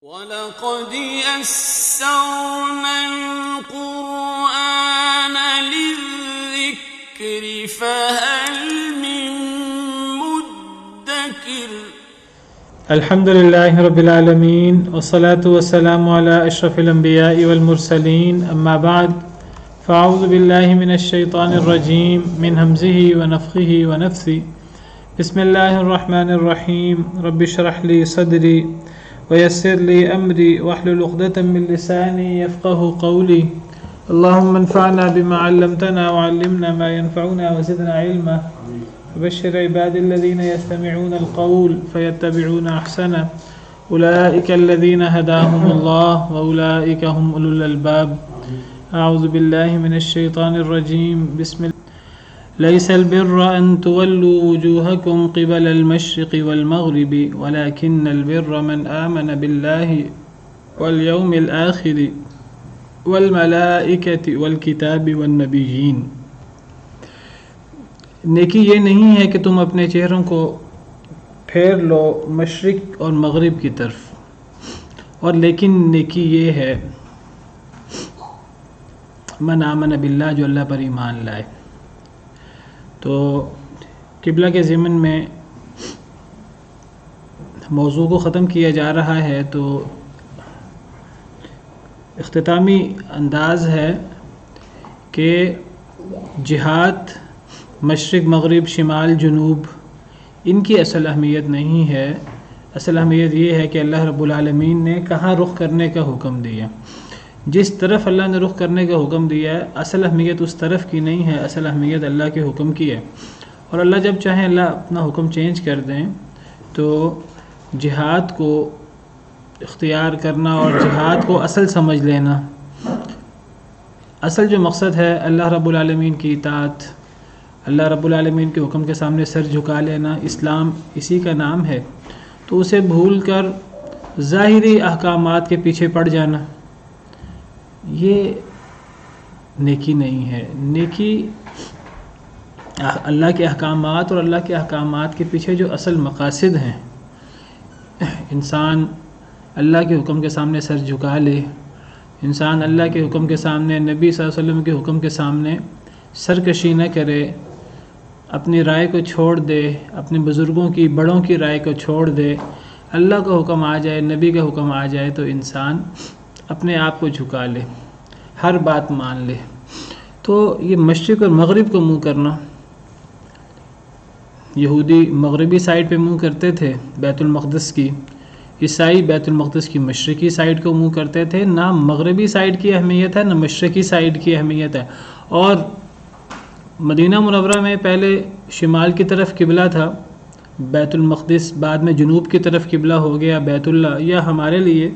وَلَقَدْ يَسَّرْنَا الْقُرْآنَ لِلذِّكْرِ فَهَلْ مِن مُّدَّكِرٍ الحمد لله رب العالمين والصلاة والسلام على أشرف الأنبياء والمرسلين أما بعد فأعوذ بالله من الشيطان الرجيم من همزه ونفخه ونفثه بسم الله الرحمن الرحيم رب اشرح لي صدري ويسر لي أمري واحلل عقدة من لساني يفقه قولي اللهم انفعنا بما علمتنا وعلمنا ما ينفعنا وزدنا علما وبشر عباد الذين يستمعون القول فيتبعون أحسنه أولئك الذين هداهم الله وأولئك هم أولو الألباب أعوذ بالله من الشيطان الرجيم بسم الله ليس البر أن تولوا وجوهكم قبل المشرق والمغرب ولكن البر من آمن بالله واليوم الآخر والملائكة والكتاب والنبيين نیکی یہ نہیں ہے کہ تم اپنے چہروں کو پھیر لو مشرق اور مغرب کی طرف، اور لیکن نیکی یہ ہے من آمن باللہ، جو اللہ پر ایمان لائے۔ تو قبلہ کے ضمن میں موضوع کو ختم کیا جا رہا ہے، تو اختتامی انداز ہے کہ جہاد مشرق مغرب شمال جنوب ان کی اصل اہمیت نہیں ہے، اصل اہمیت یہ ہے کہ اللہ رب العالمین نے کہاں رخ کرنے کا حکم دیا، جس طرف اللہ نے رخ کرنے کا حکم دیا ہے اصل اہمیت اس طرف کی نہیں ہے، اصل اہمیت اللہ کے حکم کی ہے۔ اور اللہ جب چاہیں اللہ اپنا حکم چینج کر دیں تو جہاد کو اختیار کرنا اور جہاد کو اصل سمجھ لینا، اصل جو مقصد ہے اللہ رب العالمین کی اطاعت، اللہ رب العالمین کے حکم کے سامنے سر جھکا لینا، اسلام اسی کا نام ہے، تو اسے بھول کر ظاہری احکامات کے پیچھے پڑ جانا یہ نیکی نہیں ہے۔ نیکی اللہ کے احکامات اور اللہ کے احکامات کے پیچھے جو اصل مقاصد ہیں، انسان اللہ کے حکم کے سامنے سر جھکا لے، انسان اللہ کے حکم کے سامنے، نبی صلی اللہ علیہ وسلم کے حکم کے سامنے سرکشی نہ کرے، اپنی رائے کو چھوڑ دے، اپنے بزرگوں کی بڑوں کی رائے کو چھوڑ دے، اللہ کا حکم آ جائے، نبی کا حکم آ جائے تو انسان اپنے آپ کو جھکا لے، ہر بات مان لے۔ تو یہ مشرق اور مغرب کو منہ کرنا، یہودی مغربی سائڈ پہ منہ کرتے تھے بیت المقدس کی، عیسائی بیت المقدس کی مشرقی سائڈ کو منہ کرتے تھے، نہ مغربی سائڈ کی اہمیت ہے نہ مشرقی سائڈ کی اہمیت ہے۔ اور مدینہ منورہ میں پہلے شمال کی طرف قبلہ تھا بیت المقدس، بعد میں جنوب کی طرف قبلہ ہو گیا بیت اللہ، یا ہمارے لیے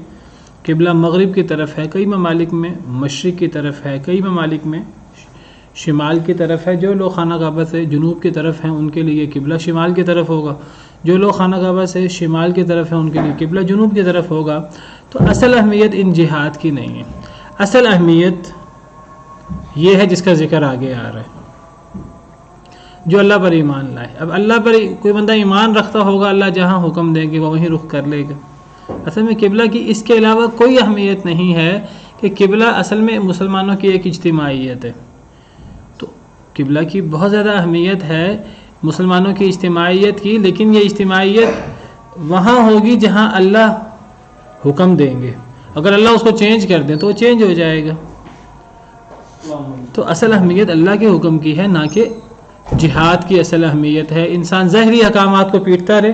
قبلہ مغرب کی طرف ہے، کئی ممالک میں مشرق کی طرف ہے، کئی ممالک میں شمال کی طرف ہے۔ جو لوگ خانہ کعبہ سے جنوب کی طرف ہیں ان کے لیے قبلہ شمال کی طرف ہوگا، جو لوگ خانہ کعبہ سے شمال کی طرف ہیں ان کے لیے قبلہ جنوب کی طرف ہوگا۔ تو اصل اہمیت ان جہاد کی نہیں ہے، اصل اہمیت یہ ہے جس کا ذکر آگے آ رہا ہے، جو اللہ پر ایمان لائے۔ اب اللہ پر کوئی بندہ ایمان رکھتا ہوگا، اللہ جہاں حکم دیں گے وہ وہیں رخ کر لے گا۔ اصل میں قبلہ کی اس کے علاوہ کوئی اہمیت نہیں ہے، کہ قبلہ اصل میں مسلمانوں کی ایک اجتماعیت ہے۔ تو قبلہ کی بہت زیادہ اہمیت ہے مسلمانوں کی اجتماعیت کی، لیکن یہ اجتماعیت وہاں ہوگی جہاں اللہ حکم دیں گے، اگر اللہ اس کو چینج کر دیں تو وہ چینج ہو جائے گا۔ تو اصل اہمیت اللہ کے حکم کی ہے، نہ کہ جہاد کی اصل اہمیت ہے۔ انسان ظاہری احکامات کو پیٹتا رہے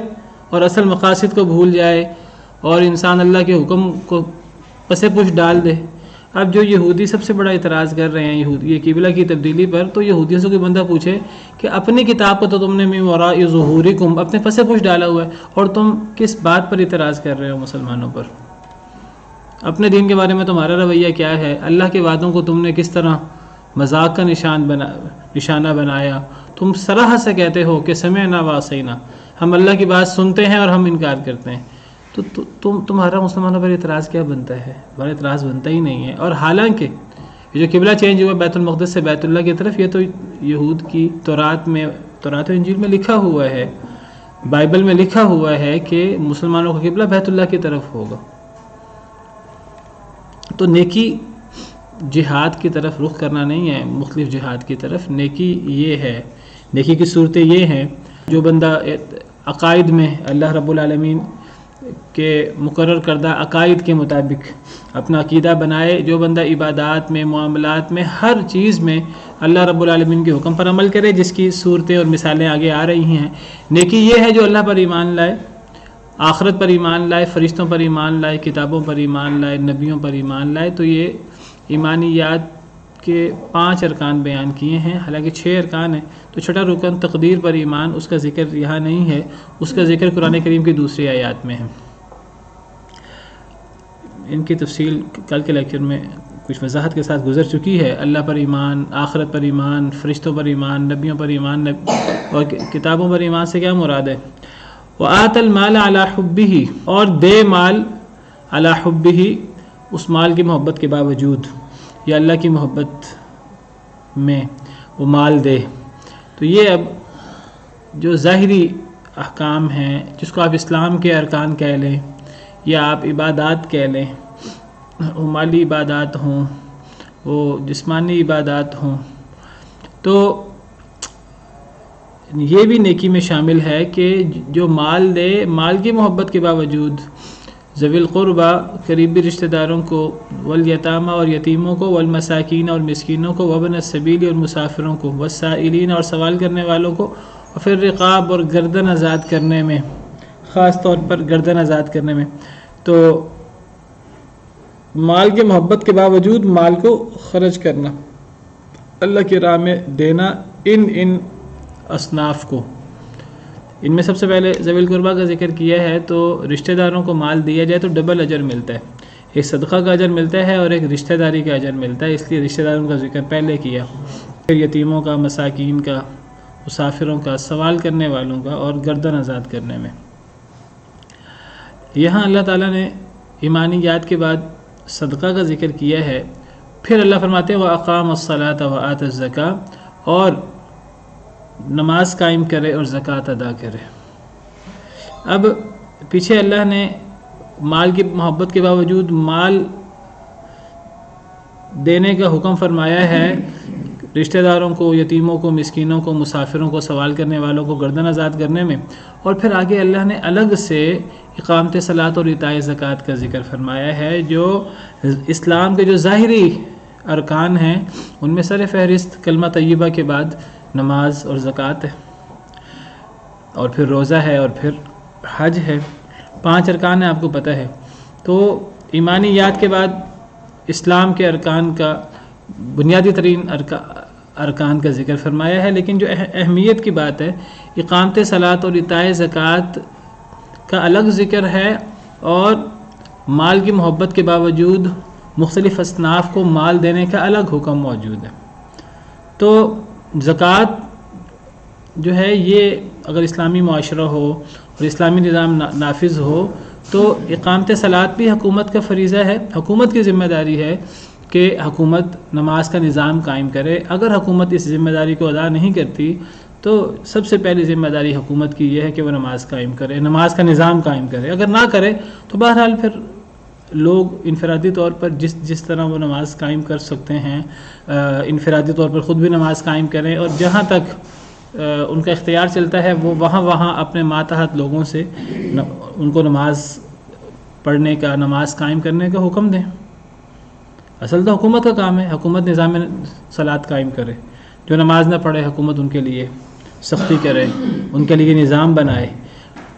اور اصل مقاصد کو بھول جائے، اور انسان اللہ کے حکم کو پس پش ڈال دے۔ اب جو یہودی سب سے بڑا اعتراض کر رہے ہیں یہ قبلہ کی تبدیلی پر، تو یہودیوں سے کوئی بندہ پوچھے کہ اپنی کتاب کو تو تم نے من وراء ظہورکم، اپنے پس پش ڈالا ہوا ہے، اور تم کس بات پر اعتراض کر رہے ہو مسلمانوں پر؟ اپنے دین کے بارے میں تمہارا رویہ کیا ہے؟ اللہ کے وعدوں کو تم نے کس طرح مذاق کا نشانہ بنایا؟ تم صراحت سے کہتے ہو کہ سمعنا وعصینا، ہم اللہ کی بات سنتے ہیں اور ہم انکار کرتے ہیں۔ تو تمہارا مسلمانوں پر اعتراض کیا بنتا ہے؟ ہمارا اعتراض بنتا ہی نہیں ہے۔ اور حالانکہ یہ جو قبلہ چینج ہوا بیت المقدس سے بیت اللہ کی طرف، یہ تو یہود کی تورات و انجیل میں لکھا ہوا ہے، بائبل میں لکھا ہوا ہے کہ مسلمانوں کا قبلہ بیت اللہ کی طرف ہوگا۔ تو نیکی جہاد کی طرف رخ کرنا نہیں ہے، مختلف جہاد کی طرف. نیکی یہ ہے، نیکی کی صورتیں یہ ہیں، جو بندہ عقائد میں اللہ رب العالمین کے مقرر کردہ عقائد کے مطابق اپنا عقیدہ بنائے، جو بندہ عبادات میں، معاملات میں، ہر چیز میں اللہ رب العالمین کے حکم پر عمل کرے، جس کی صورتیں اور مثالیں آگے آ رہی ہیں. نیکی یہ ہے جو اللہ پر ایمان لائے، آخرت پر ایمان لائے، فرشتوں پر ایمان لائے، کتابوں پر ایمان لائے، نبیوں پر ایمان لائے. تو یہ ایمانیات کے 5 ارکان بیان کیے ہیں، حالانکہ 6 ارکان ہیں. تو چھٹا رکن تقدیر پر ایمان، اس کا ذکر یہاں نہیں ہے، اس کا ذکر قرآن کریم کی دوسری آیات میں ہے. ان کی تفصیل کل کے لیکچر میں کچھ وضاحت کے ساتھ گزر چکی ہے. اللہ پر ایمان، آخرت پر ایمان، فرشتوں پر ایمان، نبیوں پر ایمان اور کتابوں پر ایمان سے کیا مراد ہے؟ وآت المال علی حبہ، اور دے مال علی حبہ، اس مال کی محبت کے باوجود، یا اللہ کی محبت میں وہ مال دے. تو یہ اب جو ظاہری احکام ہیں، جس کو آپ اسلام کے ارکان کہہ لیں یا آپ عبادات کہہ لیں، وہ مالی عبادات ہوں، وہ جسمانی عبادات ہوں، تو یہ بھی نیکی میں شامل ہے کہ جو مال دے، مال کی محبت کے باوجود ذوی القربہ، قریبی رشتہ داروں کو، والیتامہ اور یتیموں کو، والمساکین اور مسکینوں کو، وابن السبیل اور مسافروں کو، والسائلین اور سوال کرنے والوں کو، اور پھر رقاب اور گردن آزاد کرنے میں، خاص طور پر گردن آزاد کرنے میں. تو مال کی محبت کے باوجود مال کو خرچ کرنا، اللہ کی راہ میں دینا، ان اصناف کو. ان میں سب سے پہلے ذوی القربہ کا ذکر کیا ہے. تو رشتہ داروں کو مال دیا جائے تو ڈبل اجر ملتا ہے، ایک صدقہ کا اجر ملتا ہے اور ایک رشتہ داری کا اجر ملتا ہے، اس لیے رشتہ داروں کا ذکر پہلے کیا. پھر یتیموں کا، مساکین کا، مسافروں کا، سوال کرنے والوں کا، اور گردن آزاد کرنے میں. یہاں اللہ تعالیٰ نے ایمانیات کے بعد صدقہ کا ذکر کیا ہے. پھر اللہ فرماتے ہیں وَأَقَامَ الصَّلَاةَ وَآتَى الزَّكَاةَ، اور نماز قائم کرے اور زکوٰۃ ادا کرے. اب پیچھے اللہ نے مال کی محبت کے باوجود مال دینے کا حکم فرمایا ہے، رشتہ داروں کو، یتیموں کو، مسکینوں کو، مسافروں کو، سوال کرنے والوں کو گردن آزاد کرنے میں. اور پھر آگے اللہ نے الگ سے اقامت صلاۃ اور ایتاء زکوٰۃ کا ذکر فرمایا ہے، جو اسلام کے جو ظاہری ارکان ہیں ان میں سر فہرست کلمہ طیبہ کے بعد نماز اور زکوٰۃ ہے، اور پھر روزہ ہے، اور پھر حج ہے. 5 ارکان ہیں، آپ کو پتہ ہے. تو ایمانیات کے بعد اسلام کے ارکان کا بنیادی ترین ارکان کا ذکر فرمایا ہے. لیکن جو اہمیت کی بات ہے، اقامت صلاۃ اور ایتاء زکوٰۃ کا الگ ذکر ہے، اور مال کی محبت کے باوجود مختلف اصناف کو مال دینے کا الگ حکم موجود ہے. تو زکوٰۃ جو ہے یہ اگر اسلامی معاشرہ ہو اور اسلامی نظام نافذ ہو تو اقامت صلاۃ بھی حکومت کا فریضہ ہے، حکومت کی ذمہ داری ہے کہ حکومت نماز کا نظام قائم کرے. اگر حکومت اس ذمہ داری کو ادا نہیں کرتی تو سب سے پہلی ذمہ داری حکومت کی یہ ہے کہ وہ نماز قائم کرے، نماز کا نظام قائم کرے. اگر نہ کرے تو بہرحال پھر لوگ انفرادی طور پر جس طرح وہ نماز قائم کر سکتے ہیں، انفرادی طور پر خود بھی نماز قائم کریں، اور جہاں تک ان کا اختیار چلتا ہے وہ وہاں اپنے ماتحت لوگوں سے ان کو نماز پڑھنے کا، نماز قائم کرنے کا حکم دیں. اصل تو حکومت کا کام ہے، حکومت نظام صلاۃ قائم کرے. جو نماز نہ پڑھے حکومت ان کے لیے سختی کرے، ان کے لیے نظام بنائے.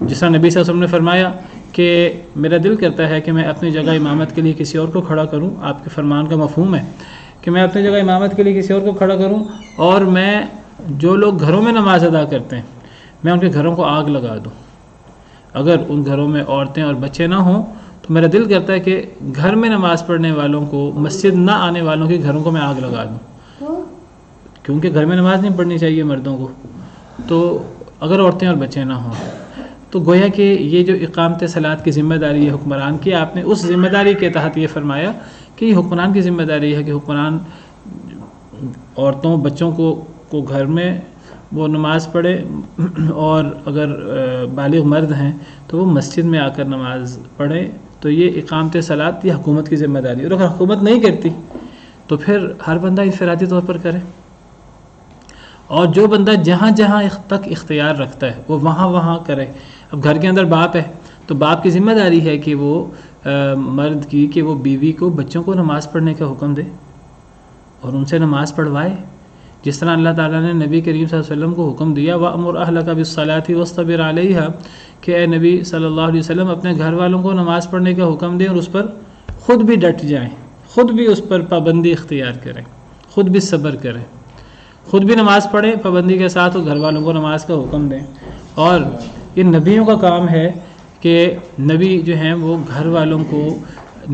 جس طرح نبی صلی اللہ علیہ وسلم نے فرمایا کہ میرا دل کرتا ہے کہ میں اپنی جگہ امامت کے لیے کسی اور کو کھڑا کروں. آپ کے فرمان کا مفہوم ہے کہ میں اپنی جگہ امامت کے لیے کسی اور کو کھڑا کروں، اور میں جو لوگ گھروں میں نماز ادا کرتے ہیں میں ان کے گھروں کو آگ لگا دوں. اگر ان گھروں میں عورتیں اور بچے نہ ہوں تو میرا دل کرتا ہے کہ گھر میں نماز پڑھنے والوں کو، مسجد نہ آنے والوں کے گھروں کو میں آگ لگا دوں، کیونکہ گھر میں نماز نہیں پڑھنی چاہیے مردوں کو. تو اگر عورتیں اور بچے نہ ہوں تو گویا کہ یہ جو اقامت صلاۃ کی ذمہ داری ہے حکمران کی، آپ نے اس ذمہ داری کے تحت یہ فرمایا کہ یہ حکمران کی ذمہ داری ہے کہ حکمران عورتوں بچوں کو گھر میں وہ نماز پڑھے، اور اگر بالغ مرد ہیں تو وہ مسجد میں آ کر نماز پڑھے. تو یہ اقامت صلاۃ یہ حکومت کی ذمہ داری ہے. اور اگر حکومت نہیں کرتی تو پھر ہر بندہ انفرادی طور پر کرے، اور جو بندہ جہاں جہاں تک اختیار رکھتا ہے وہ وہاں وہاں کرے. اب گھر کے اندر باپ ہے تو باپ کی ذمہ داری ہے کہ وہ مرد کی کہ وہ بیوی کو بچوں کو نماز پڑھنے کا حکم دے اور ان سے نماز پڑھوائے، جس طرح اللہ تعالیٰ نے نبی کریم صلی اللہ علیہ وسلم کو حکم دیا وَأْمُرْ أَهْلَكَ بِالصَّلَاةِ وَاصْطَبِرْ عَلَيْهَا کہ اے نبی صلی اللہ علیہ وسلم اپنے گھر والوں کو نماز پڑھنے کا حکم دیں اور اس پر خود بھی ڈٹ جائیں، خود بھی اس پر پابندی اختیار کریں، خود بھی صبر کریں، خود بھی نماز پڑھیں پابندی کے ساتھ اور گھر والوں کو نماز کا حکم دیں. اور یہ نبیوں کا کام ہے کہ نبی جو ہیں وہ گھر والوں کو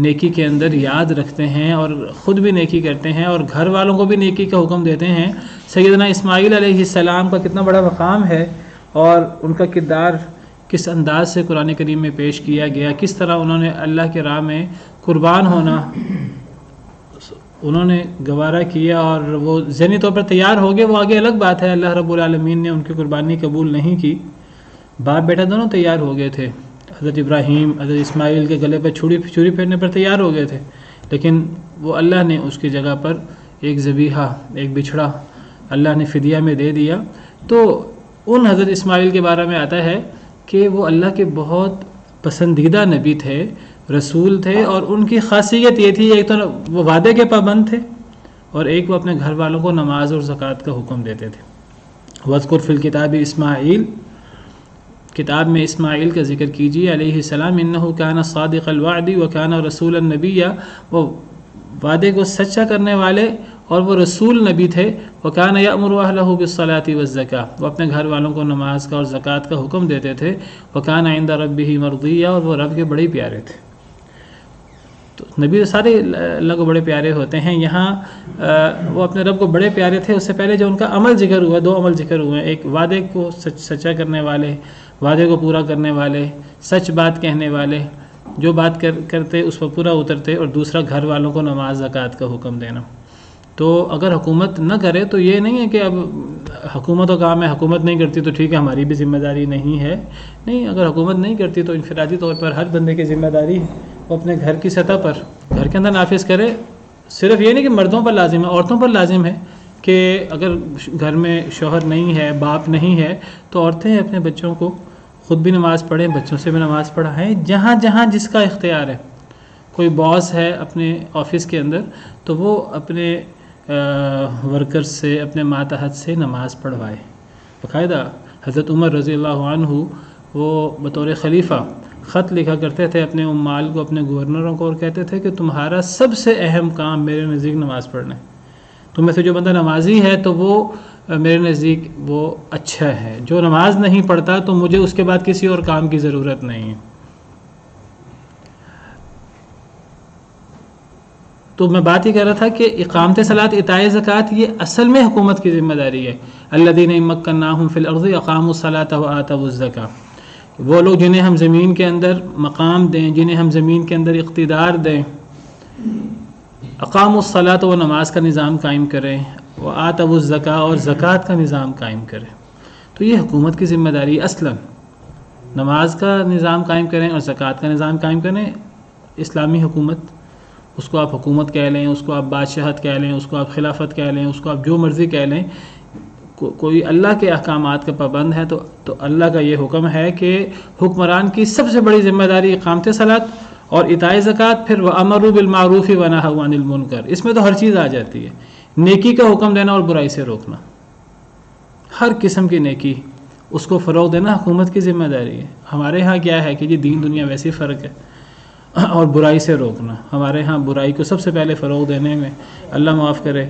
نیکی کے اندر یاد رکھتے ہیں اور خود بھی نیکی کرتے ہیں اور گھر والوں کو بھی نیکی کا حکم دیتے ہیں. سیدنا اسماعیل علیہ السلام کا کتنا بڑا مقام ہے اور ان کا کردار کس انداز سے قرآن کریم میں پیش کیا گیا، کس طرح انہوں نے اللہ کے راہ میں قربان ہونا انہوں نے گوارا کیا اور وہ ذہنی طور پر تیار ہو گئے. وہ آگے الگ بات ہے، اللہ رب العالمین نے ان کی قربانی قبول نہیں کی. باپ بیٹا دونوں تیار ہو گئے تھے. حضرت ابراہیم حضرت اسماعیل کے گلے پر چھری پھیرنے پر تیار ہو گئے تھے، لیکن وہ اللہ نے اس کی جگہ پر ایک ذبیحہ ایک بچھڑا اللہ نے فدیہ میں دے دیا. تو ان حضرت اسماعیل کے بارے میں آتا ہے کہ وہ اللہ کے بہت پسندیدہ نبی تھے، رسول تھے، اور ان کی خاصیت یہ تھی ایک تو وہ وعدے کے پابند تھے اور ایک وہ اپنے گھر والوں کو نماز اور زکوٰۃ کا حکم دیتے تھے. وَاذْكُرْ فِي الْكِتَابِ اسماعیل، کتاب میں اسماعیل کا ذکر کیجیے علیہ السلام، انہ کان صادق الوعد وکان رسول النبی، وہ وعدے کو سچا کرنے والے اور وہ رسول نبی تھے. وکان یأمر اہلہ بالصلاۃ والزکاۃ، وہ اپنے گھر والوں کو نماز کا اور زکوٰۃ کا حکم دیتے تھے. وکان عند ربہ مرضیہ، اور وہ رب کے بڑے پیارے تھے. تو نبی سارے اللہ کو بڑے پیارے ہوتے ہیں. یہاں وہ اپنے رب کو بڑے پیارے تھے. اس سے پہلے جو ان کا عمل ذکر ہوا، دو عمل ذکر ہوئے، ایک وعدے کو سچا کرنے والے، وعدے کو پورا کرنے والے، سچ بات کہنے والے، جو بات کرتے اس پر پورا اترتے، اور دوسرا گھر والوں کو نماز زکوٰۃ کا حکم دینا. تو اگر حکومت نہ کرے تو یہ نہیں ہے کہ اب حکومت کا کام ہے، حکومت نہیں کرتی تو ٹھیک ہے ہماری بھی ذمہ داری نہیں ہے. نہیں، اگر حکومت نہیں کرتی تو انفرادی طور پر ہر بندے کی ذمہ داری وہ اپنے گھر کی سطح پر گھر کے اندر نافذ کرے. صرف یہ نہیں کہ مردوں پر لازم ہے، عورتوں پر لازم ہے کہ اگر گھر میں شوہر نہیں ہے، باپ نہیں ہے، تو عورتیں اپنے بچوں کو خود بھی نماز پڑھیں، بچوں سے بھی نماز پڑھائیں، جہاں جہاں جس کا اختیار ہے. کوئی باس ہے اپنے آفس کے اندر تو وہ اپنے ورکر سے، اپنے ماتحت سے نماز پڑھوائے. باقاعدہ حضرت عمر رضی اللہ عنہ وہ بطور خلیفہ خط لکھا کرتے تھے اپنے عمال کو، اپنے گورنروں کو، اور کہتے تھے کہ تمہارا سب سے اہم کام میرے نزدیک نماز پڑھنا ہے. تم میں سے جو بندہ نمازی ہے تو وہ میرے نزدیک وہ اچھا ہے، جو نماز نہیں پڑھتا تو مجھے اس کے بعد کسی اور کام کی ضرورت نہیں ہے. تو میں بات ہی کر رہا تھا کہ اقامت صلاۃ، اطاع زکوٰۃ یہ اصل میں حکومت کی ذمہ داری ہے. الذین مکناہم فی الارض اقاموا الصلاۃ وآتوا الزکاۃ، وہ لوگ جنہیں ہم زمین کے اندر مقام دیں، جنہیں ہم زمین کے اندر اقتدار دیں. اقاموا الصلاۃ، وہ نماز کا نظام قائم کریں، وآتوا الزکاۃ، اور زکوٰۃ کا نظام قائم کریں. تو یہ حکومت کی ذمہ داری اصلاً، نماز کا نظام قائم کریں اور زکوٰۃ کا نظام قائم کریں. اسلامی حکومت، اس کو آپ حکومت کہہ لیں، اس کو آپ بادشاہت کہہ لیں، اس کو آپ خلافت کہہ لیں، اس کو آپ جو مرضی کہہ لیں، کوئی اللہ کے احکامات کا پابند ہے تو اللہ کا یہ حکم ہے کہ حکمران کی سب سے بڑی ذمہ داری اقامت صلاۃ اور اطاع زکوٰۃ، پھر وَأَمَرُوا بِالْمَعْرُوفِ وَنَهَوْا عَنِ الْمُنکَر. اس میں تو ہر چیز آ جاتی ہے. نیکی کا حکم دینا اور برائی سے روکنا، ہر قسم کی نیکی اس کو فروغ دینا حکومت کی ذمہ داری ہے. ہمارے ہاں کیا ہے کہ جی دین دنیا ویسی فرق ہے، اور برائی سے روکنا. ہمارے ہاں برائی کو سب سے پہلے فروغ دینے میں اللہ معاف کرے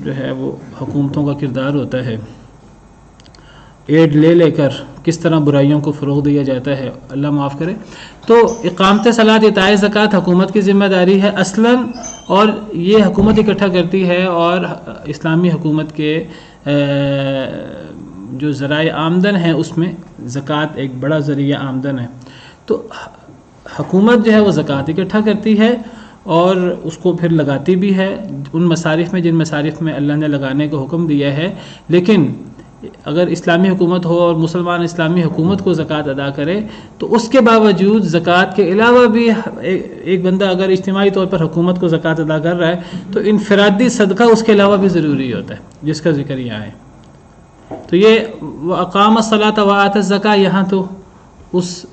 جو ہے وہ حکومتوں کا کردار ہوتا ہے. ایڈ لے کر کس طرح برائیوں کو فروغ دیا جاتا ہے، اللہ معاف کرے. تو اقامت صلاۃ، اطاع زکوٰۃ حکومت کی ذمہ داری ہے اصلاً، اور یہ حکومت اکٹھا کرتی ہے. اور اسلامی حکومت کے جو ذرائع آمدن ہیں اس میں زکوٰۃ ایک بڑا ذریعہ آمدن ہے. تو حکومت جو ہے وہ زکوٰۃ اکٹھا کرتی ہے اور اس کو پھر لگاتی بھی ہے ان مصارف میں جن مصارف میں اللہ نے لگانے کو حکم دیا ہے. لیکن اگر اسلامی حکومت ہو اور مسلمان اسلامی حکومت کو زکوٰۃ ادا کرے تو اس کے باوجود زکوٰۃ کے علاوہ بھی ایک بندہ اگر اجتماعی طور پر حکومت کو زکوٰۃ ادا کر رہا ہے تو انفرادی صدقہ اس کے علاوہ بھی ضروری ہوتا ہے جس کا ذکر یہاں ہے. تو یہ اقام الصلاۃ و آت الزکاۃ یہاں تو اس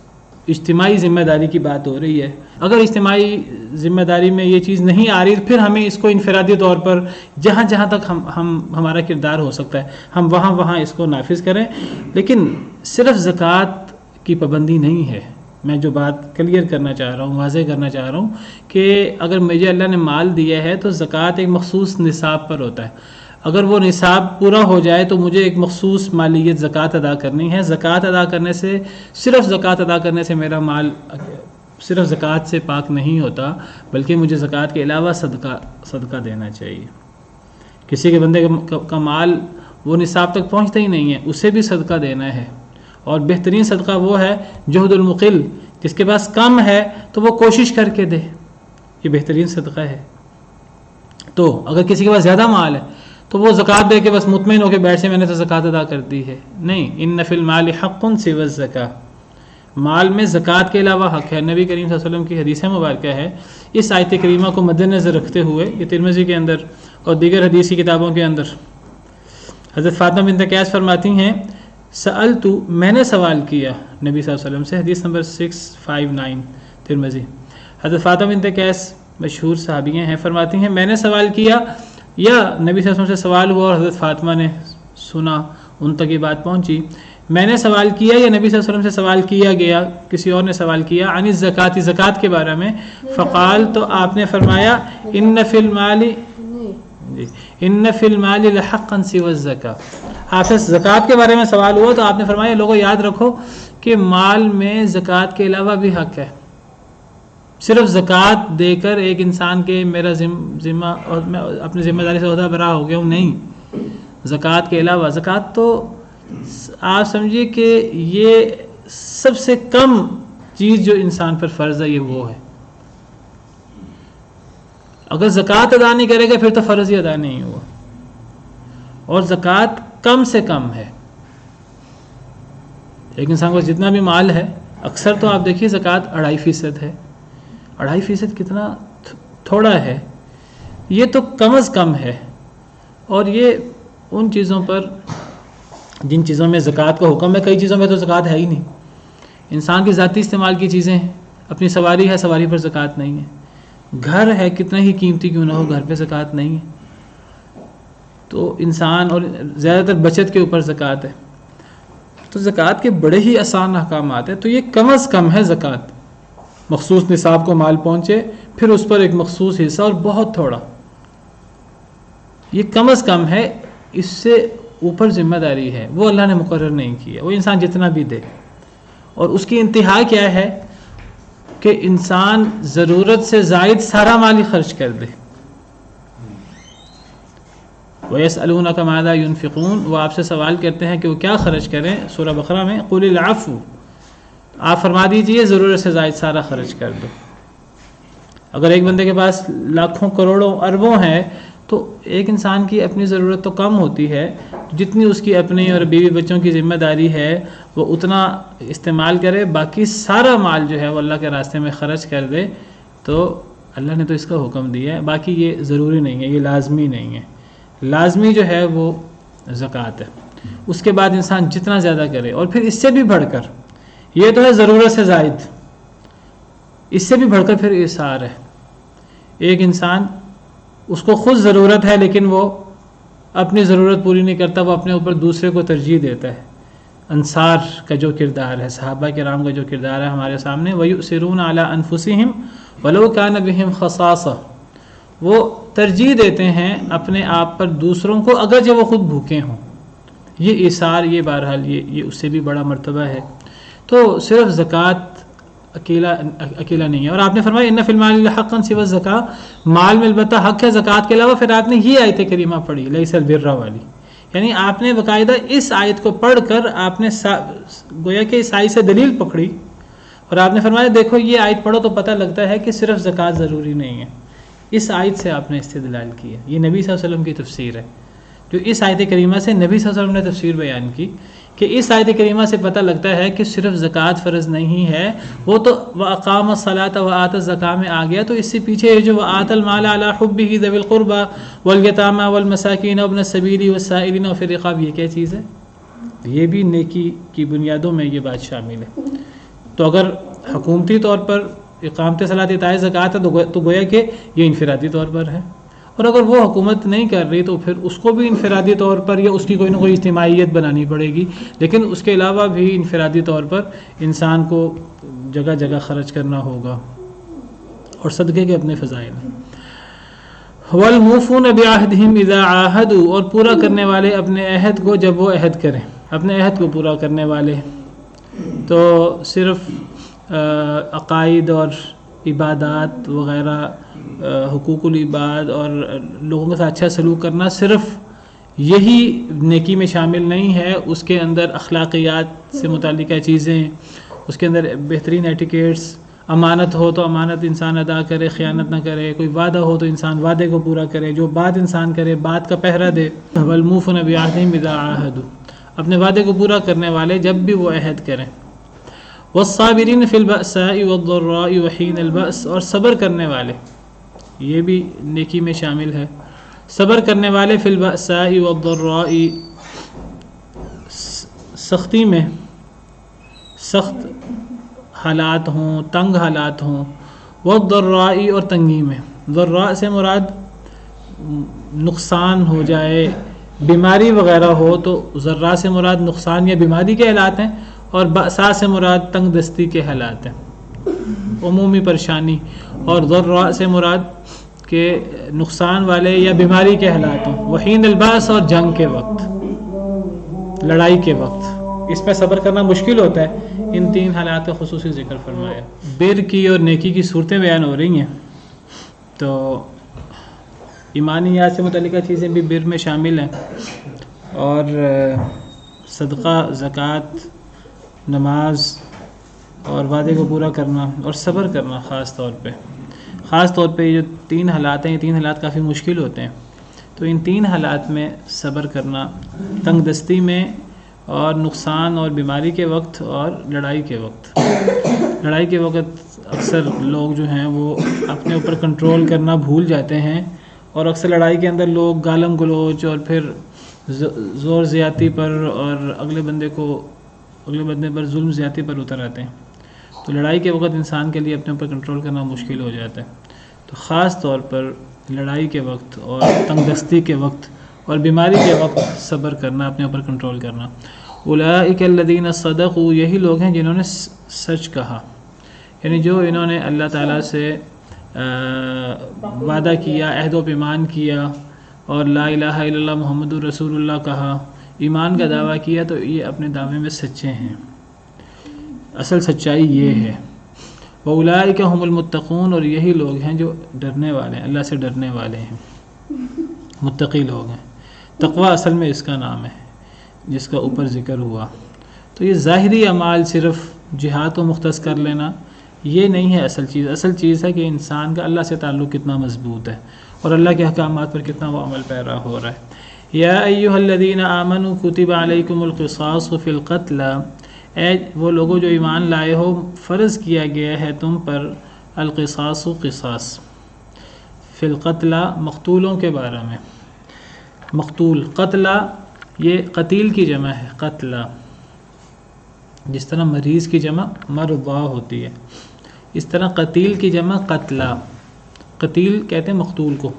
اجتماعی ذمہ داری کی بات ہو رہی ہے. اگر اجتماعی ذمہ داری میں یہ چیز نہیں آ رہی پھر ہمیں اس کو انفرادی طور پر جہاں جہاں تک ہمارا کردار ہو سکتا ہے ہم وہاں اس کو نافذ کریں. لیکن صرف زکوٰۃ کی پابندی نہیں ہے. میں جو بات کلیئر کرنا چاہ رہا ہوں، واضح کرنا چاہ رہا ہوں کہ اگر مجھے اللہ نے مال دیا ہے تو زکوٰۃ ایک مخصوص نصاب پر ہوتا ہے. اگر وہ نصاب پورا ہو جائے تو مجھے ایک مخصوص مالیت زکوٰۃ ادا کرنی ہے. زکوٰۃ ادا کرنے سے صرف زکوٰۃ ادا کرنے سے میرا مال صرف زکوٰۃ سے پاک نہیں ہوتا بلکہ مجھے زکوٰۃ کے علاوہ صدقہ دینا چاہیے. کسی کے بندے کا مال وہ نصاب تک پہنچتا ہی نہیں ہے اسے بھی صدقہ دینا ہے. اور بہترین صدقہ وہ ہے جہد المقل، جس کے پاس کم ہے تو وہ کوشش کر کے دے، یہ بہترین صدقہ ہے. تو اگر کسی کے پاس زیادہ مال ہے تو وہ زکوٰۃ دے کے بس مطمئن ہو کے بیٹھ سے میں نے تو زکوٰۃ ادا کر دی ہے. نہیں، ان فی المال حق سوی الزکاۃ، مال میں زکوٰۃ کے علاوہ حق ہے. نبی کریم صلی اللہ علیہ وسلم کی حدیث مبارکہ ہے. اس آیت کریمہ کو مد نظر رکھتے ہوئے یہ ترمذی کے اندر اور دیگر حدیثی کتابوں کے اندر حضرت فاطمہ بنت قیس فرماتی ہیں سألت، میں نے سوال کیا نبی صلی اللہ علیہ وسلم سے. حدیث نمبر 659 ترمذی. حضرت فاطمہ بنت قیس مشہور صحابیہ ہیں، فرماتی ہیں میں نے سوال کیا یا نبی صلی اللہ علیہ وسلم سے سوال ہوا اور حضرت فاطمہ نے سنا، ان تک یہ بات پہنچی. میں نے سوال کیا یا نبی صلی اللہ علیہ وسلم سے سوال کیا گیا، کسی اور نے سوال کیا عن الزکاۃ، زکوٰۃ کے بارے میں. فقال، تو آپ نے فرمایا ان فی المال لحقا سوی الزکاۃ. آپ سے زکوٰۃ کے بارے میں سوال ہوا تو آپ نے فرمایا لوگوں یاد رکھو کہ مال میں زکوٰۃ کے علاوہ بھی حق ہے. صرف زکوٰۃ دے کر ایک انسان کے میرا ذمہ اور میں اپنی ذمہ داری سے عہدہ برا ہو گیا ہوں، نہیں. زکوٰۃ کے علاوہ زکوٰۃ تو آپ سمجھیے کہ یہ سب سے کم چیز جو انسان پر فرض ہے یہ وہ ہے. اگر زکوٰۃ ادا نہیں کرے گا پھر تو فرض ہی ادا نہیں ہوا. اور زکوٰۃ کم سے کم ہے. ایک انسان کو جتنا بھی مال ہے، اکثر تو آپ دیکھیے زکوٰۃ 2.5% ہے. 2.5% کتنا تھوڑا ہے، یہ تو کم از کم ہے. اور یہ ان چیزوں پر جن چیزوں میں زکوٰۃ کا حکم ہے، کئی چیزوں میں تو زکوٰۃ ہے ہی نہیں. انسان کی ذاتی استعمال کی چیزیں ہیں، اپنی سواری ہے، سواری پر زکوٰۃ نہیں ہے. گھر ہے، کتنا ہی قیمتی کیوں نہ ہو، گھر پہ زکوٰۃ نہیں ہے. تو انسان اور زیادہ تر بچت کے اوپر زکوٰۃ ہے. تو زکوٰۃ کے بڑے ہی آسان احکامات ہیں. تو یہ کم از کم ہے زکوٰۃ. مخصوص نصاب کو مال پہنچے، پھر اس پر ایک مخصوص حصہ اور بہت تھوڑا، یہ کم از کم ہے. اس سے اوپر ذمہ داری ہے وہ اللہ نے مقرر نہیں کیا، وہ انسان جتنا بھی دے. اور اس کی انتہا کیا ہے کہ انسان ضرورت سے زائد سارا مال ہی خرچ کر دے. وَيَسْأَلُونَكَ مَاذَا يُنْفِقُونَ، وہ آپ سے سوال کرتے ہیں کہ وہ کیا خرچ کریں. سورہ بقرہ میں قُلِ الْعَفْوُ، آپ فرما دیجئے ضرورت سے زائد سارا خرچ کر دو. اگر ایک بندے کے پاس لاکھوں کروڑوں اربوں ہیں تو ایک انسان کی اپنی ضرورت تو کم ہوتی ہے، جتنی اس کی اپنی اور بیوی بچوں کی ذمہ داری ہے وہ اتنا استعمال کرے، باقی سارا مال جو ہے وہ اللہ کے راستے میں خرچ کر دے. تو اللہ نے تو اس کا حکم دیا ہے. باقی یہ ضروری نہیں ہے، یہ لازمی نہیں ہے. لازمی جو ہے وہ زکوٰۃ ہے. اس کے بعد انسان جتنا زیادہ کرے، اور پھر اس سے بھی بڑھ کر، یہ تو ہے ضرورت سے زائد، اس سے بھی بڑھ کر پھر اثار ہے. ایک انسان اس کو خود ضرورت ہے لیکن وہ اپنی ضرورت پوری نہیں کرتا، وہ اپنے اوپر دوسرے کو ترجیح دیتا ہے. انصار کا جو کردار ہے، صحابہ کرام کا جو کردار ہے ہمارے سامنے، وَيُؤْثِرُونَ عَلَىٰ أَنفُسِهِمْ وَلَوْ كَانَ بِهِمْ خَصَاصَةٌ، وہ ترجیح دیتے ہیں اپنے آپ پر دوسروں کو اگرچہ وہ خود بھوکے ہوں. یہ ایثار، یہ بہرحال یہ اس سے بھی بڑا مرتبہ ہے. تو صرف زکوٰۃ اکیلا نہیں ہے. اور آپ نے فرمایا ان فی المال لحقا سوی الزکاۃ، مال میں البتہ حق ہے زکوٰۃ کے علاوہ. پھر آپ نے یہ آیت کریمہ پڑھی لیس البر والی، یعنی آپ نے باقاعدہ اس آیت کو پڑھ کر آپ نے گویا کہ اس آیت سے دلیل پکڑی اور آپ نے فرمایا دیکھو یہ آیت پڑھو تو پتہ لگتا ہے کہ صرف زکوٰۃ ضروری نہیں ہے. اس آیت سے آپ نے استدلال کیا. یہ نبی صلی اللہ علیہ وسلم کی تفسیر ہے. جو اس آیت کریمہ سے نبی صلی اللہ علیہ وسلم نے تفسیر بیان کی کہ اس آیت کریمہ سے پتہ لگتا ہے کہ صرف زکوٰۃ فرض نہیں ہے، وہ تو وَأَقَامَ الصَّلَاةَ وَآتَى الزَّكَاةَ میں آ گیا، تو اس سے پیچھے جو وَآتَى الْمَالَ عَلَىٰ حُبِّهِ ذَوِي الْقُرْبَىٰ وَالْيَتَامَىٰ وَالْمَسَاكِينَ وَابْنَ السَّبِيلِ وَالسَّائِلِينَ وَفِي الرِّقَابِ، یہ کیا چیز ہے؟ یہ بھی نیکی کی بنیادوں میں یہ بات شامل ہے۔ تو اگر حکومتی طور پر اقامت صلاۃ اعطاء زکوٰۃ ہے تو گویا کہ یہ انفرادی طور پر ہے، اور اگر وہ حکومت نہیں کر رہی تو پھر اس کو بھی انفرادی طور پر یا اس کی کوئی نہ کوئی اجتماعیت بنانی پڑے گی، لیکن اس کے علاوہ بھی انفرادی طور پر انسان کو جگہ جگہ خرچ کرنا ہوگا، اور صدقے کے اپنے فضائل ہیں۔ وَالْمُوفُونَ بِعَهْدِهِمْ إِذَا عَاهَدُوا، اور پورا کرنے والے اپنے عہد کو جب وہ عہد کریں، اپنے عہد کو پورا کرنے والے، تو صرف عقائد اور عبادات وغیرہ، حقوق العباد اور لوگوں کے ساتھ اچھا سلوک کرنا صرف یہی نیکی میں شامل نہیں ہے، اس کے اندر اخلاقیات سے متعلقہ چیزیں، اس کے اندر بہترین ایٹیکیٹس، امانت ہو تو امانت انسان ادا کرے، خیانت نہ کرے، کوئی وعدہ ہو تو انسان وعدے کو پورا کرے، جو بات انسان کرے بات کا پہرا دے۔ وَالْمُوفُونَ بِعَهْدِهِمْ إِذَا عَاهَدُوا، اپنے وعدے کو پورا کرنے والے جب بھی وہ عہد کریں۔ وَالصَّابِرِينَ فِي الْبَأْسَاءِ وَالضَّرَّاءِ وَحِينَ الْبَأْسِ، اور صبر کرنے والے، یہ بھی نیکی میں شامل ہے، صبر کرنے والے فی البأساء والضراء، سختی میں، سخت حالات ہوں، تنگ حالات ہوں، والضراء، اور تنگی میں۔ ضراء سے مراد نقصان ہو جائے، بیماری وغیرہ ہو تو ضراء سے مراد نقصان یا بیماری کے حالات ہیں، اور بأساء سے مراد تنگ دستی کے حالات ہیں، عمومی پریشانی، اور ضراء سے مراد کہ نقصان والے یا بیماری کے حالات ہوں۔ وحین الباس، اور جنگ کے وقت، لڑائی کے وقت، اس پہ صبر کرنا مشکل ہوتا ہے، ان تین حالات کا خصوصی ذکر فرمایا۔ بر کی اور نیکی کی صورتیں بیان ہو رہی ہیں، تو ایمانیات سے متعلقہ چیزیں بھی بر میں شامل ہیں، اور صدقہ، زکوٰۃ، نماز اور وعدے کو پورا کرنا اور صبر کرنا، خاص طور پہ یہ جو تین حالات ہیں، یہ تین حالات کافی مشکل ہوتے ہیں، تو ان تین حالات میں صبر کرنا، تنگ دستی میں، اور نقصان اور بیماری کے وقت، اور لڑائی کے وقت۔ لڑائی کے وقت اکثر لوگ جو ہیں وہ اپنے اوپر کنٹرول کرنا بھول جاتے ہیں، اور اکثر لڑائی کے اندر لوگ گالم گلوچ اور پھر زور زیادتی پر اور اگلے بندے پر ظلم زیادتی پر اتر آتے ہیں، تو لڑائی کے وقت انسان کے لیے اپنے اوپر کنٹرول کرنا مشکل ہو جاتا ہے، تو خاص طور پر لڑائی کے وقت اور تنگ دستی کے وقت اور بیماری کے وقت صبر کرنا، اپنے اوپر کنٹرول کرنا۔ اولئک الذین صدقوا، یہی لوگ ہیں جنہوں نے سچ کہا، یعنی جو انہوں نے اللہ تعالیٰ سے وعدہ کیا، عہد و پیمان کیا، اور لا الہ الا اللہ محمد رسول اللہ کہا، ایمان کا دعویٰ کیا، تو یہ اپنے دعوے میں سچے ہیں، اصل سچائی یہ ہے۔ وَأُولَٰئِكَ هُمُ الْمُتَّقُونَ، اور یہی لوگ ہیں جو ڈرنے والے ہیں، اللہ سے ڈرنے والے ہیں، متقی لوگ ہیں۔ تقویٰ اصل میں اس کا نام ہے جس کا اوپر ذکر ہوا۔ تو یہ ظاہری اعمال صرف جہاد کو مختص کر لینا یہ نہیں ہے اصل چیز ہے کہ انسان کا اللہ سے تعلق کتنا مضبوط ہے اور اللہ کے احکامات پر کتنا وہ عمل پیرا ہو رہا ہے۔ یا ایھا الذین آمنوا کتب علیکم القصاص فی القتل، اے وہ لوگوں جو ایمان لائے ہو فرض کیا گیا ہے تم پر القصاص قصاص، فی القتل مقتولوں کے بارے میں۔ مقتول، قتل یہ قتیل کی جمع ہے، قتل، جس طرح مریض کی جمع مرضى ہوتی ہے، اس طرح قتیل کی جمع قتلہ۔ قتیل کہتے ہیں مقتول کو،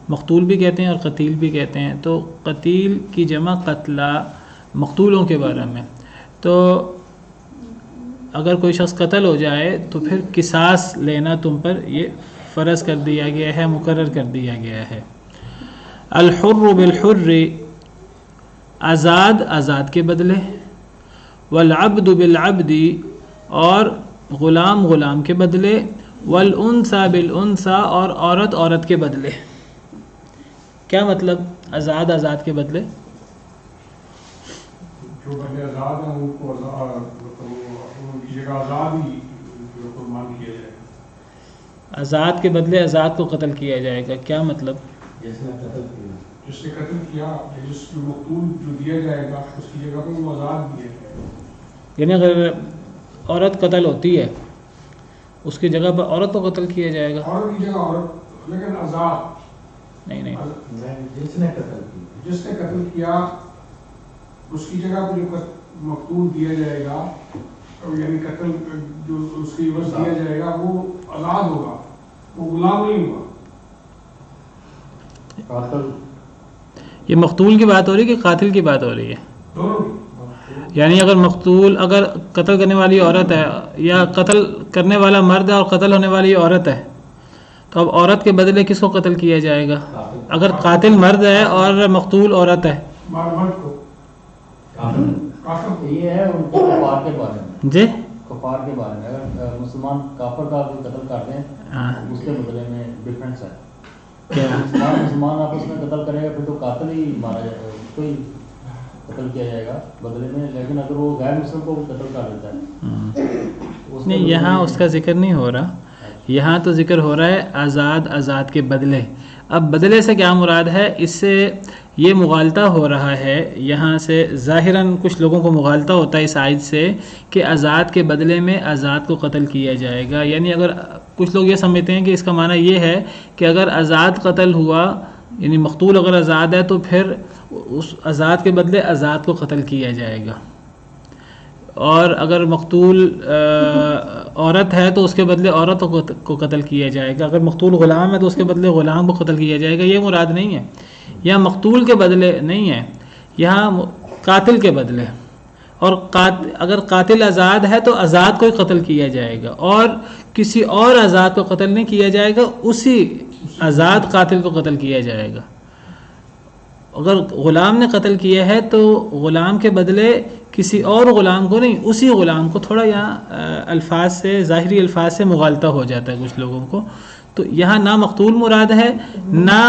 مقتول بھی کہتے ہیں اور قتیل بھی کہتے ہیں، تو قتیل کی جمع قتلہ، مقتولوں کے بارے میں۔ تو اگر کوئی شخص قتل ہو جائے تو پھر قصاص لینا تم پر یہ فرض کر دیا گیا ہے، مقرر کر دیا گیا ہے۔ الحر بالحر، آزاد کے بدلے، والعبد بالعبد، اور غلام کے بدلے، والانثى بالانثى، اور عورت کے بدلے۔ کیا مطلب آزاد کے بدلے؟ جو بندے آزاد ہیں ان کو ان کی جگہ آزاد ہی قربان کیا جائے گا۔ آزاد کے بدلے آزاد کو قتل کیا جائے گا، کیا مطلب؟ جس نے قتل کیا جس نے قتل کیا جس جو مقتول جو دیا جائے گا اس کی جگہ پر وہ آزاد دیا جائے گا. یعنی اگر عورت قتل ہوتی ہے اس کی جگہ پر عورت کو قتل کیا جائے گا. عورت کی جگہ عورت لیکن آزاد نہیں جس نے قتل کیا اس کی جگہ پر جو مقتول دیا جائے گا یعنی قتل جو اس کی عوض دیا جائے گا وہ آزاد ہوگا, وہ غلام نہیں ہوگا. قاتل یہ مقتول کی بات ہو رہی ہے کہ قاتل کی بات ہو رہی ہے؟ دونوں. یعنی اگر مقتول اگر قتل کرنے والی عورت ہے یا قتل کرنے والا مرد ہے اور قتل ہونے والی عورت ہے تو اب عورت کے بدلے کس کو قتل کیا جائے گا؟ اگر قاتل مرد ہے اور مقتول عورت ہے. مرد کو یہ ہے ان کے کفار کے بارے میں. جی کفار کے بارے میں اگر مسلمان کافر کا کوئی قتل کر دیں اس کے بدلے میں ڈفرینس ہے. مسلمان آپس میں قتل کرے گا پھر تو قاتل ہی مارا جائے گا, اس کو ہی قتل کیا جائے گا بدلے میں. لیکن اگر وہ غیر مسلم کو قتل کر دیتا ہے نہیں, یہاں اس کا ذکر نہیں ہو رہا, یہاں تو ذکر ہو رہا ہے آزاد کے بدلے. اب بدلے سے کیا مراد ہے؟ اس سے یہ مغالطہ ہو رہا ہے, یہاں سے ظاہراً کچھ لوگوں کو مغالطہ ہوتا ہے اس آیت سے کہ آزاد کے بدلے میں آزاد کو قتل کیا جائے گا. یعنی اگر کچھ لوگ یہ سمجھتے ہیں کہ اس کا معنی یہ ہے کہ اگر آزاد قتل ہوا یعنی مقتول اگر آزاد ہے تو پھر اس آزاد کے بدلے آزاد کو قتل کیا جائے گا, اور اگر مقتول عورت ہے تو اس کے بدلے عورت کو قتل کیا جائے گا, اگر مقتول غلام ہے تو اس کے بدلے غلام کو قتل کیا جائے گا. یہ مراد نہیں ہے, یہاں مقتول کے بدلے نہیں ہے, یہاں قاتل کے بدلے. اور اگر قاتل آزاد ہے تو آزاد کو ہی قتل کیا جائے گا اور کسی اور آزاد کو قتل نہیں کیا جائے گا, اسی آزاد قاتل کو قتل کیا جائے گا. اگر غلام نے قتل کیا ہے تو غلام کے بدلے کسی اور غلام کو نہیں, اسی غلام کو. تھوڑا یہاں الفاظ سے ظاہری الفاظ سے مغالطہ ہو جاتا ہے کچھ لوگوں کو. تو یہاں نہ مقتول مراد ہے نہ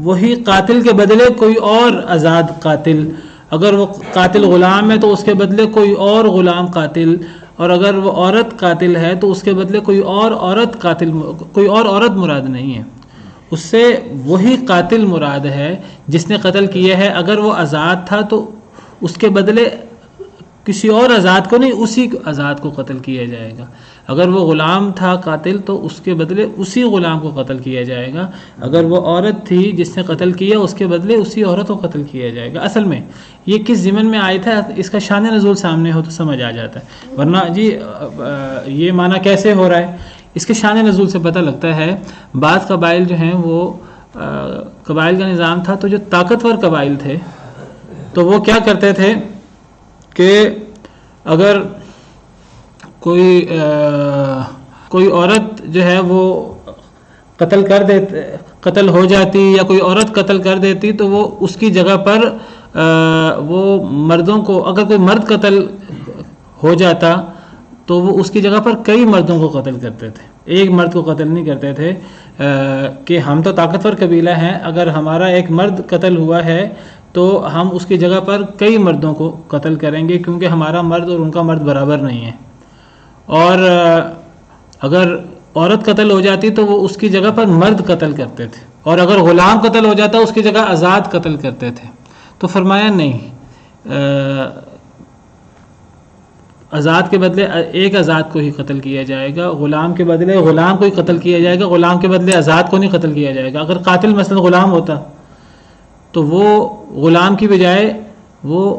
وہی قاتل کے بدلے کوئی اور آزاد قاتل. اگر وہ قاتل غلام ہے تو اس کے بدلے کوئی اور غلام قاتل, اور اگر وہ عورت قاتل ہے تو اس کے بدلے کوئی اور عورت قاتل, کوئی اور عورت مراد نہیں ہے, اس سے وہی قاتل مراد ہے جس نے قتل کیا ہے. اگر وہ آزاد تھا تو اس کے بدلے کسی اور آزاد کو نہیں, اسی آزاد کو قتل کیا جائے گا. اگر وہ غلام تھا قاتل تو اس کے بدلے اسی غلام کو قتل کیا جائے گا. اگر وہ عورت تھی جس نے قتل کیا اس کے بدلے اسی عورت کو قتل کیا جائے گا. اصل میں یہ کس ضمن میں آیا تھا اس کا شان نزول سامنے ہو تو سمجھ آ جاتا ہے, ورنہ جی یہ معنی کیسے ہو رہا ہے اس کے شان نزول سے پتہ لگتا ہے. بعض قبائل جو ہیں وہ قبائل کا نظام تھا تو جو طاقتور قبائل تھے تو وہ کیا کرتے تھے کہ اگر کوئی عورت جو ہے وہ قتل ہو جاتی یا کوئی عورت قتل کر دیتی تو وہ اس کی جگہ پر وہ مردوں کو, اگر کوئی مرد قتل ہو جاتا تو وہ اس کی جگہ پر کئی مردوں کو قتل کرتے تھے, ایک مرد کو قتل نہیں کرتے تھے کہ ہم تو طاقتور قبیلہ ہیں, اگر ہمارا ایک مرد قتل ہوا ہے تو ہم اس کی جگہ پر کئی مردوں کو قتل کریں گے کیونکہ ہمارا مرد اور ان کا مرد برابر نہیں ہے. اور اگر عورت قتل ہو جاتی تو وہ اس کی جگہ پر مرد قتل کرتے تھے, اور اگر غلام قتل ہو جاتا اس کی جگہ آزاد قتل کرتے تھے. تو فرمایا نہیں, آزاد کے بدلے ایک آزاد کو ہی قتل کیا جائے گا, غلام کے بدلے غلام کو ہی قتل کیا جائے گا, غلام کے بدلے آزاد کو نہیں قتل کیا جائے گا. اگر قاتل مثلا غلام ہوتا تو وہ غلام کی بجائے وہ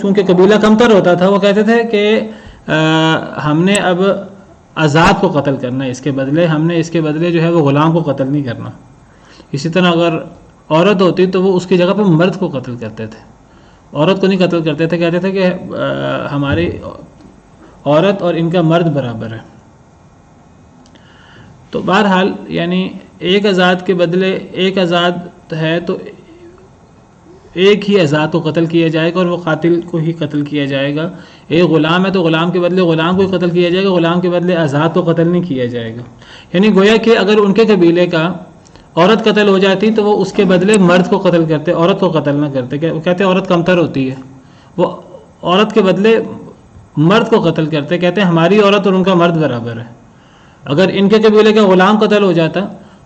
چونکہ قبیلہ کمتر ہوتا تھا وہ کہتے تھے کہ ہم نے اب آزاد کو قتل کرنا ہے, اس کے بدلے ہم نے اس کے بدلے جو ہے وہ غلام کو قتل نہیں کرنا. اسی طرح اگر عورت ہوتی تو وہ اس کی جگہ پہ مرد کو قتل کرتے تھے, عورت کو نہیں قتل کرتے تھے, کہتے تھے کہ ہماری عورت اور ان کا مرد برابر ہے. تو بہرحال یعنی ایک آزاد کے بدلے ایک آزاد ہے تو ایک ہی آزاد کو قتل کیا جائے گا اور وہ قاتل کو ہی قتل کیا جائے گا. ایک غلام ہے تو غلام کے بدلے غلام کو ہی قتل کیا جائے گا, غلام کے بدلے آزاد کو قتل نہیں کیا جائے گا. یعنی گویا کہ اگر ان کے قبیلے کا عورت قتل ہو جاتی تو وہ اس کے بدلے مرد کو قتل کرتے, عورت کو قتل نہ کرتے. کہتے عورت کمتر ہوتی ہے, وہ عورت کے بدلے مرد کو قتل کرتے, کہتے ہیں ہماری عورت اور ان کا مرد برابر ہے. اگر ان کے قبیلے کا غلام قتل ہو جاتا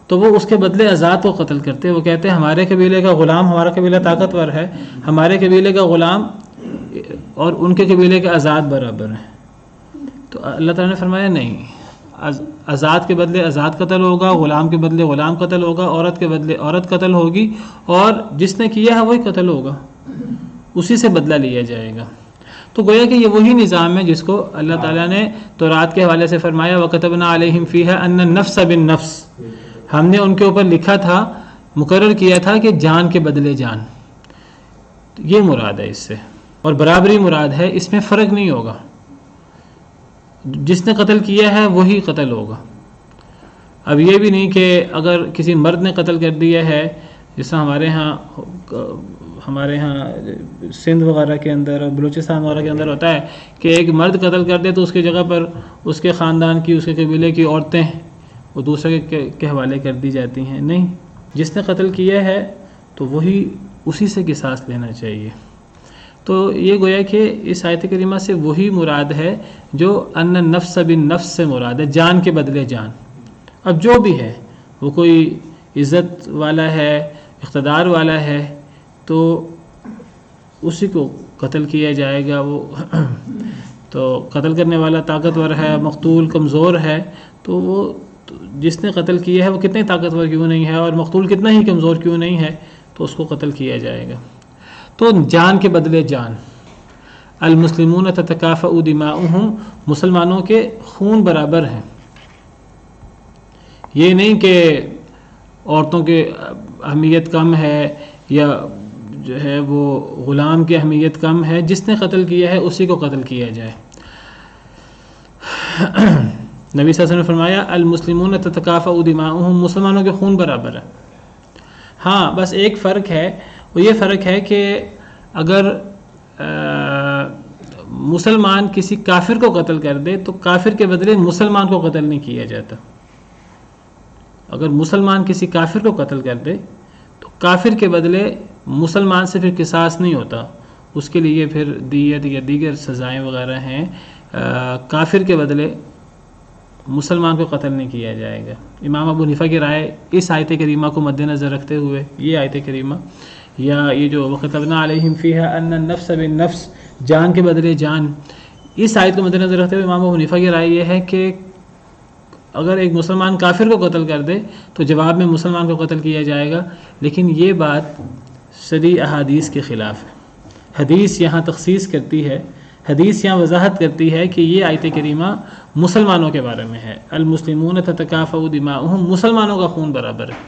تو وہ اس کے بدلے آزاد کو قتل کرتے. وہ کہتے ہیں ہمارے قبیلے کا غلام، ہمارا قبیلہ طاقتور ہے، ہمارے قبیلے کا غلام اور ان کے قبیلے کے آزاد برابر ہیں. تو اللہ تعالیٰ نے فرمایا نہیں، آزاد کے بدلے آزاد قتل ہوگا، غلام کے بدلے غلام قتل ہوگا، عورت کے بدلے عورت قتل ہوگی، اور جس نے کیا ہے وہی قتل ہوگا، اسی سے بدلہ لیا جائے گا. تو گویا کہ یہ وہی نظام ہے جس کو اللہ تعالیٰ نے تورات کے حوالے سے فرمایا وَكَتَبْنَا عَلَيْهِمْ فِيهَا أَنَّ النَّفْسَ بِالنَّفْسِ. ہم نے ان کے اوپر لکھا تھا، مقرر کیا تھا کہ جان کے بدلے جان. یہ مراد ہے اس سے، اور برابری مراد ہے، اس میں فرق نہیں ہوگا. جس نے قتل کیا ہے وہی قتل ہوگا. اب یہ بھی نہیں کہ اگر کسی مرد نے قتل کر دیا ہے، جس طرح ہمارے ہاں سندھ وغیرہ کے اندر اور بلوچستان وغیرہ کے اندر ہوتا ہے کہ ایک مرد قتل کر دے تو اس کی جگہ پر اس کے خاندان کی، اس کے قبیلے کی عورتیں وہ دوسرے کے حوالے کر دی جاتی ہیں. نہیں، جس نے قتل کیا ہے تو وہی اسی سے قصاص لینا چاہیے. تو یہ گویا کہ اس آیت کریمہ سے وہی مراد ہے جو ان النفس بالنفس سے مراد ہے، جان کے بدلے جان. اب جو بھی ہے، وہ کوئی عزت والا ہے، اقتدار والا ہے، تو اسی کو قتل کیا جائے گا. وہ تو قتل کرنے والا طاقتور ہے، مقتول کمزور ہے، تو وہ جس نے قتل کیا ہے وہ کتنے طاقتور کیوں نہیں ہے اور مقتول کتنا ہی کمزور کیوں نہیں ہے، تو اس کو قتل کیا جائے گا. تو جان کے بدلے جان. المسلمون تتکافأ دماؤہم، مسلمانوں کے خون برابر ہیں. یہ نہیں کہ عورتوں کی اہمیت کم ہے یا جو ہے وہ غلام کی اہمیت کم ہے. جس نے قتل کیا ہے اسی کو قتل کیا جائے. نبی صلی اللہ علیہ وسلم نے فرمایا المسلمون تتکافأ دماؤہم، مسلمانوں کے خون برابر ہے. ہاں بس ایک فرق ہے، وہ یہ فرق ہے کہ اگر مسلمان کسی کافر کو قتل کر دے تو کافر کے بدلے مسلمان کو قتل نہیں کیا جاتا. اگر مسلمان کسی کافر کو قتل کر دے تو کافر کے بدلے مسلمان سے پھر قصاص نہیں ہوتا، اس کے لیے پھر دیت یا دیگر سزائیں وغیرہ ہیں. کافر کے بدلے مسلمان کو قتل نہیں کیا جائے گا. امام ابو حنیفہ کی رائے اس آیت کریمہ کو مد نظر رکھتے ہوئے، یہ آیت کریمہ یا یہ جو وَكَتَبْنَا عَلَيْهِمْ فِيهَا أَنَّ النَّفْسَ بِالنَّفْسِ، جان کے بدلے جان، اس آیت کو مد نظر رکھتے ہوئے امام ابو حنیفہ کی رائے یہ ہے کہ اگر ایک مسلمان کافر کو قتل کر دے تو جواب میں مسلمان کو قتل کیا جائے گا. لیکن یہ بات صریح احادیث کے خلاف ہے. حدیث یہاں تخصیص کرتی ہے، حدیث یہاں وضاحت کرتی ہے کہ یہ آیت کریمہ مسلمانوں کے بارے میں ہے. المسلمون تتکافأ دماؤہم، مسلمانوں کا خون برابر ہے.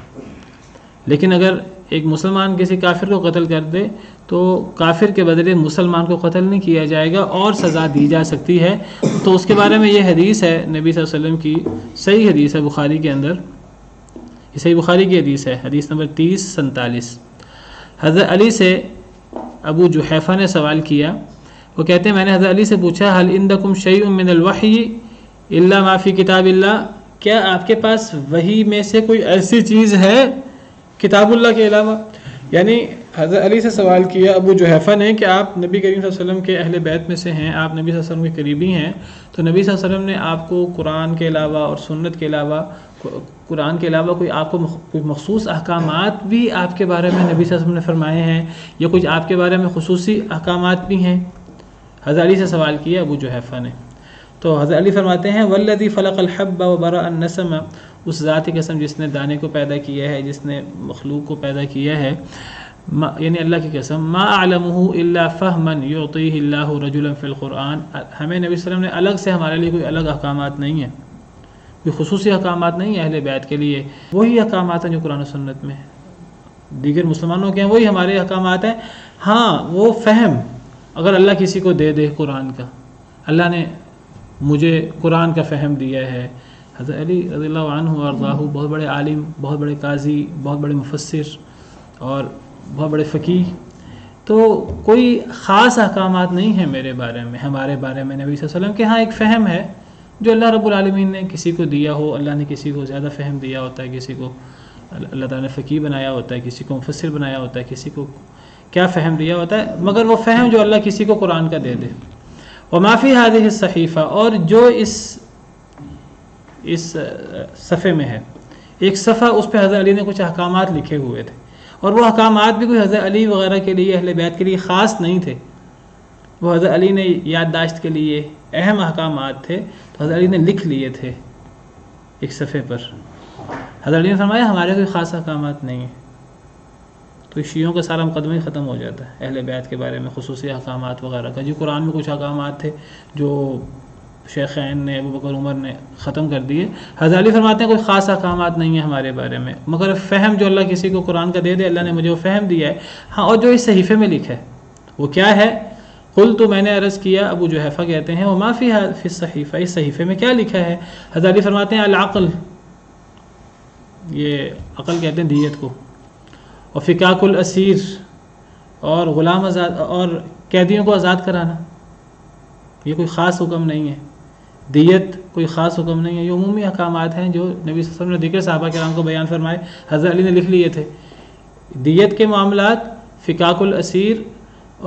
لیکن اگر ایک مسلمان کسی کافر کو قتل کر دے تو کافر کے بدلے مسلمان کو قتل نہیں کیا جائے گا اور سزا دی جا سکتی ہے. تو اس کے بارے میں یہ حدیث ہے نبی صلی اللہ علیہ وسلم کی، صحیح حدیث ہے بخاری کے اندر، یہ صحیح بخاری کی حدیث ہے، حدیث نمبر 3047. حضرت علی سے ابو جحیفہ نے سوال کیا، وہ کہتے ہیں میں نے حضرت علی سے پوچھا هل عندکم شیء من الوحی الا ما فی کتاب اللہ، کیا آپ کے پاس وحی میں سے کوئی ایسی چیز ہے کتاب اللہ کے علاوہ؟ یعنی حضرت علی سے سوال کیا ابو جحیفہ نے کہ آپ نبی کریم صلی اللہ علیہ وسلم کے اہل بیت میں سے ہیں، آپ نبی صلی اللہ علیہ وسلم کے قریبی ہیں، تو نبی صلی اللہ علیہ وسلم نے آپ کو قرآن کے علاوہ اور سنت کے علاوہ، قرآن کے علاوہ کوئی آپ کو کوئی مخصوص احکامات بھی آپ کے بارے میں نبی صلی اللہ علیہ وسلم نے فرمائے ہیں یا کچھ آپ کے بارے میں خصوصی احکامات بھی ہیں؟ حضرت علی سے سوال کیا ابو جحیفہ نے. تو حضرت علی فرماتے ہیں والذی فلق الحب وبرأ النسم، اس ذات کی قسم جس نے دانے کو پیدا کیا ہے، جس نے مخلوق کو پیدا کیا ہے، یعنی اللہ کی قسم، ما اعلمہ الا فہما یعطیہ اللہ رجلا فی القرآن، ہمیں نبی صلی اللہ علیہ وسلم نے الگ سے ہمارے لیے کوئی الگ احکامات نہیں ہیں، کوئی خصوصی احکامات نہیں ہیں اہل بیت کے لیے، وہی احکامات ہیں جو قرآن و سنت میں دیگر مسلمانوں کے ہیں، وہی ہمارے احکامات ہیں. ہاں وہ فہم اگر اللہ کسی کو دے دے قرآن کا، اللہ نے مجھے قرآن کا فہم دیا ہے. حضرت علی رضی اللہ عنہ وارضاہ بہت بڑے عالم، بہت بڑے قاضی، بہت بڑے مفسر اور بہت بڑے فقیہ، تو کوئی خاص احکامات نہیں ہیں میرے بارے میں، ہمارے بارے میں نبی صلی اللہ علیہ وسلم کے ہاں ایک فہم ہے جو اللہ رب العالمین نے کسی کو دیا ہو. اللہ نے کسی کو زیادہ فہم دیا ہوتا ہے، کسی کو اللہ تعالیٰ نے فقیہ بنایا ہوتا ہے، کسی کو مفسر بنایا ہوتا ہے، کسی کو کیا فہم دیا ہوتا ہے، مگر وہ فہم جو اللہ کسی کو قرآن کا دے دے. وما فی هذه الصحیفہ، اور جو اس صفحے میں ہے، ایک صفحہ اس پہ حضرت علی نے کچھ احکامات لکھے ہوئے تھے، اور وہ احکامات بھی کوئی حضرت علی وغیرہ کے لیے، اہل بیت کے لیے خاص نہیں تھے، وہ حضرت علی نے یادداشت کے لیے اہم احکامات تھے، تو حضرت علی نے لکھ لیے تھے ایک صفحے پر۔ حضرت علی نے فرمایا ہمارے کوئی خاص احکامات نہیں ہیں، تو شیعوں کا سارا مقدمہ ہی ختم ہو جاتا ہے اہل بیت کے بارے میں خصوصی احکامات وغیرہ کا۔ جو قرآن میں کچھ احکامات تھے جو شیخین نے، ابو بکر عمر نے ختم کر دیے، حضرت علی فرماتے ہیں کوئی خاص احکامات نہیں ہیں ہمارے بارے میں، مگر فہم جو اللہ کسی کو قرآن کا دے دے، اللہ نے مجھے وہ فہم دیا ہے، ہاں، اور جو اس صحیفے میں لکھا ہے وہ کیا ہے؟ قلت، میں نے عرض کیا، ابو جحیفہ کہتے ہیں، وما فی الصحیفہ، اس صحیفے میں کیا لکھا ہے؟ حضرت علی فرماتے ہیں العقل، یہ عقل کہتے ہیں دیت کو، اور فکاک الاسیر، اور غلام آزاد اور قیدیوں کو آزاد کرانا، یہ کوئی خاص حکم نہیں ہے، دیت کوئی خاص حکم نہیں ہے، یہ عمومی احکامات ہیں جو نبی صلی اللہ علیہ وسلم نے دیگر صحابہ کرام کو بیان فرمائے، حضرت علی نے لکھ لیے تھے۔ دیت کے معاملات، فکاک الاسیر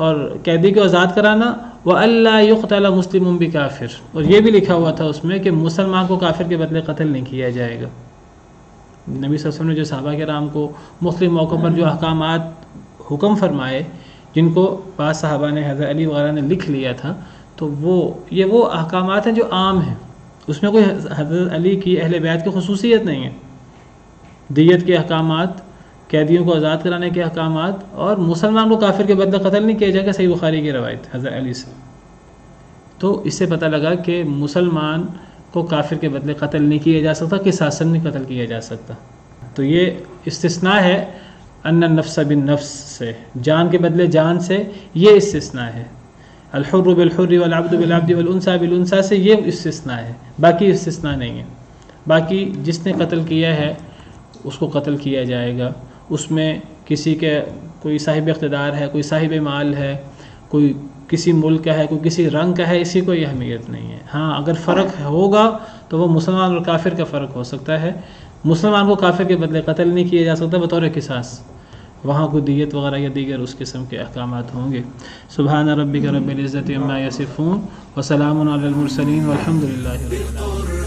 اور قیدی کو آزاد کرانا، وَأَلَّا يُقْتَلَ مُسْلِمٌ بِكَافِرٍ، اور یہ بھی لکھا ہوا تھا اس میں کہ مسلمان کو کافر کے بدلے قتل نہیں کیا جائے گا۔ نبی صلی اللہ علیہ وسلم نے جو صحابہ کرام کو مختلف موقعوں پر جو احکامات حکم فرمائے، جن کو بعض صحابہ نے، حضرت علی وغیرہ نے لکھ لیا تھا، تو وہ احکامات ہیں جو عام ہیں، اس میں کوئی حضرت علی کی، اہل بیت کی خصوصیت نہیں ہے۔ دیت کے احکامات، قیدیوں کو آزاد کرانے کے احکامات، اور مسلمان کو کافر کے بدلے قتل نہیں کیا جائے گا، صحیح بخاری کی روایت حضرت علی سے۔ تو اس سے پتہ لگا کہ مسلمان کو کافر کے بدلے قتل نہیں کیا جا سکتا، قصاصاً نہیں قتل کیا جا سکتا۔ تو یہ استثناء ہے ان النفس بالنفس سے، جان کے بدلے جان سے، یہ استثناء ہے۔ الحر بالحر والعبد بالعبد والانثى بالانثى سے یہ استثناء ہے، باقی استثناء نہیں ہے۔ باقی جس نے قتل کیا ہے اس کو قتل کیا جائے گا، اس میں کسی کے کوئی صاحب اقتدار ہے، کوئی صاحب مال ہے، کوئی کسی ملک کا ہے، کوئی کسی رنگ کا ہے، اسی کو یہ اہمیت نہیں ہے۔ ہاں، اگر فرق ہوگا تو وہ مسلمان اور کافر کا فرق ہو سکتا ہے۔ مسلمان کو کافر کے بدلے قتل نہیں کیا جا سکتا بطور قصاص، وہاں کوئی دیت وغیرہ یا دیگر اس قسم کے احکامات ہوں گے۔ سبحان ربک رب العزت عما یصفون وسلام علی المرسلین والحمد للہ رب العالمین۔